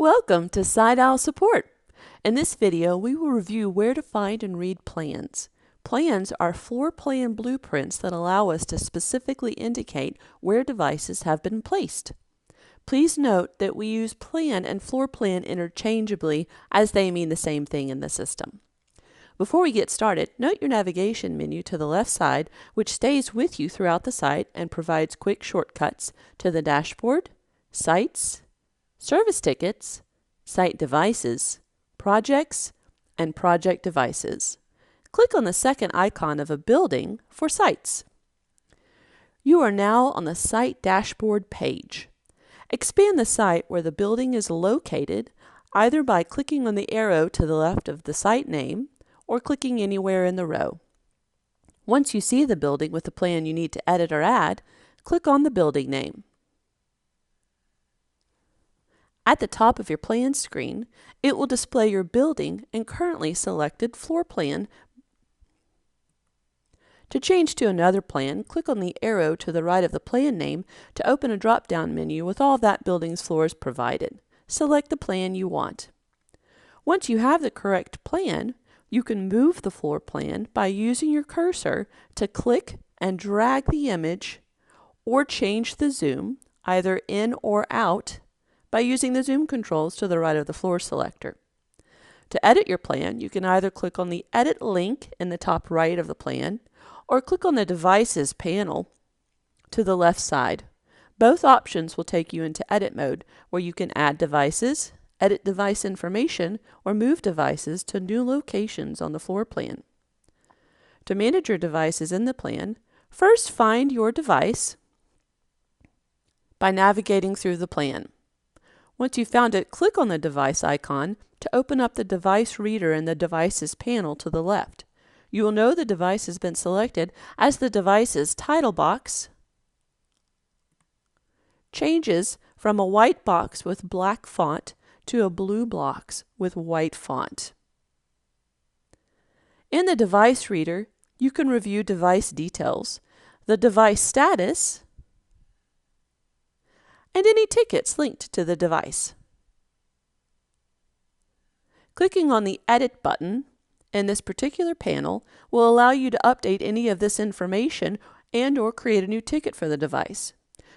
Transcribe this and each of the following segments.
Welcome to SiteOwl Support. In this video, we will review where to find and read plans. Plans are floor plan blueprints that allow us to specifically indicate where devices have been placed. Please note that we use plan and floor plan interchangeably as they mean the same thing in the system. Before we get started, note your navigation menu to the left side, which stays with you throughout the site and provides quick shortcuts to the dashboard, sites, service tickets, site devices, projects, and project devices. Click on the second icon of a building for sites. You are now on the site dashboard page. Expand the site where the building is located either by clicking on the arrow to the left of the site name or clicking anywhere in the row. Once you see the building with the plan you need to edit or add, click on the building name. At the top of your plan screen, it will display your building and currently selected floor plan. To change to another plan, click on the arrow to the right of the plan name to open a drop-down menu with all of that building's floors provided. Select the plan you want. Once you have the correct plan, you can move the floor plan by using your cursor to click and drag the image or change the zoom, either in or out, by using the zoom controls to the right of the floor selector. To edit your plan, you can either click on the Edit link in the top right of the plan or click on the Devices panel to the left side. Both options will take you into edit mode, where you can add devices, edit device information, or move devices to new locations on the floor plan. To manage your devices in the plan, first find your device by navigating through the plan. Once you've found it, click on the device icon to open up the device reader in the Devices panel to the left. You will know the device has been selected as the device's title box changes from a white box with black font to a blue box with white font. In the device reader, you can review device details, the device status, and any tickets linked to the device. Clicking on the Edit button in this particular panel will allow you to update any of this information and/or create a new ticket for the device.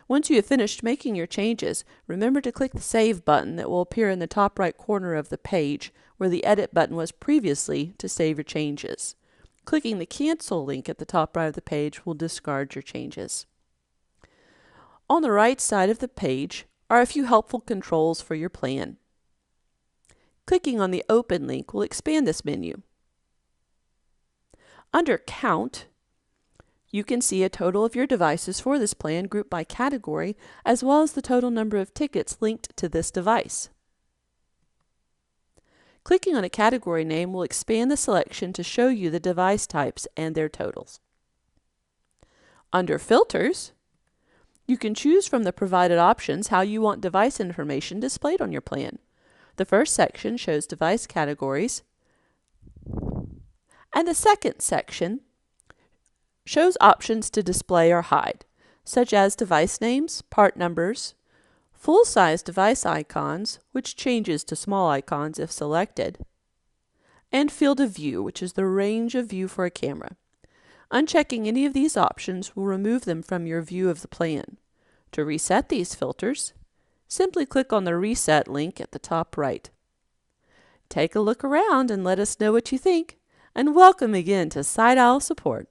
Once you have finished making your changes, remember to click the Save button that will appear in the top right corner of the page, where the Edit button was previously to save your changes. Clicking the Cancel link at the top right of the page will discard your changes. On the right side of the page are a few helpful controls for your plan. Clicking on the Open link will expand this menu. Under Count, you can see a total of your devices for this plan grouped by category, as well as the total number of tickets linked to this device. Clicking on a category name will expand the selection to show you the device types and their totals. Under Filters, you can choose from the provided options how you want device information displayed on your plan. The first section shows device categories, and the second section shows options to display or hide, such as device names, part numbers, full-size device icons, which changes to small icons if selected, and field of view, which is the range of view for a camera. Unchecking any of these options will remove them from your view of the plan. To reset these filters, simply click on the Reset link at the top right. Take a look around and let us know what you think, and welcome again to SiteOwl Support.